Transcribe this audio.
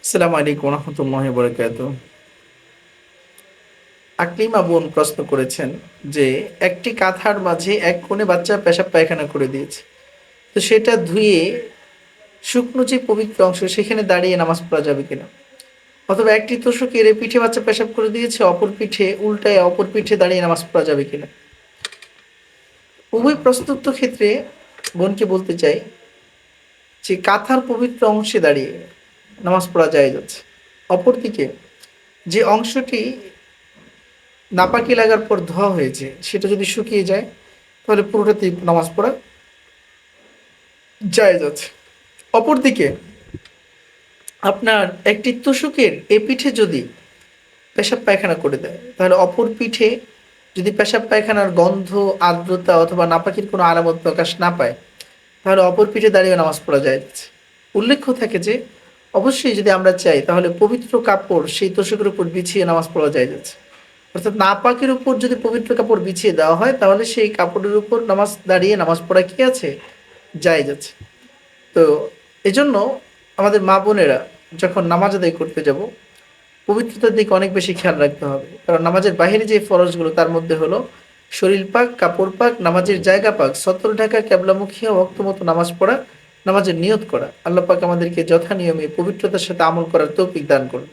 আসসালামু আলাইকুম রহমতুল্লাহি বারাকাতুহু। আকলিমা বোন প্রশ্ন করেছেন যে একটি কাঁথার মাঝে এক কোণে বাচ্চা পেশাব পায়খানা করে দিয়েছে, তো সেটা ধুয়ে শুকনো যে পবিত্র অংশ সেখানে দাঁড়িয়ে নামাজ পড়া যাবে কিনা, অথবা একটি তোষকের পিঠে বাচ্চা পেশাব করে দিয়েছে, অপর পিঠে উল্টায় অপর পিঠে দাঁড়িয়ে নামাজ পড়া যাবে কিনা। উভয় প্রস্তুত ক্ষেত্রে বোনকে বলতে চাই যে কাঁথার পবিত্র অংশে দাঁড়িয়ে নামাজ পড়া যায় যাচ্ছে। অপরদিকে যে অংশটি নাপাকি লাগার পর ধোয়া হয়েছে সেটা যদি শুকিয়ে যায় তাহলে পুরোটাতেই নামাজ পড়া জায়েজ আছে। অপরদিকে আপনার একটি তোশকের এ পিঠে যদি পেশাব পায়খানা করে দেয় তাহলে অপর পিঠে যদি পেশাব পায়খানার গন্ধ, আর্দ্রতা অথবা নাপাকির কোনো আলামত প্রকাশ না পায় তাহলে অপর পিঠে দাঁড়িয়ে নামাজ পড়া জায়েজ। উল্লেখ্য থাকে যে অবশ্যই যদি আমরা চাই তাহলে পবিত্র কাপড় সেই তোশকের উপর বিছিয়ে নামাজ পড়া জায়েজ। অর্থাৎ নাপাকের উপর যদি পবিত্র কাপড় বিছিয়ে দেওয়া হয় তাহলে সেই কাপড়ের উপর দাঁড়িয়ে নামাজ পড়া কি আছে, জায়েজ আছে। তো এজন্য আমাদের মা বোনেরা যখন নামাজ আদায় করতে যাব পবিত্রতার দিকে অনেক বেশি খেয়াল রাখতে হবে, কারণ নামাজের বাহিরে যে ফরজগুলো তার মধ্যে হলো শরীর পাক, কাপড় পাক, নামাজের জায়গা পাক, সতর ঢাকা, ক্যাবলামুখী ওয়াক্ত মতো নামাজ পড়া, নামাজের নিয়ত করা। আল্লাহ পাক আমাদেরকে যথা নিয়মে পবিত্রতার সাথে আমল করার তৌফিক দান করুন।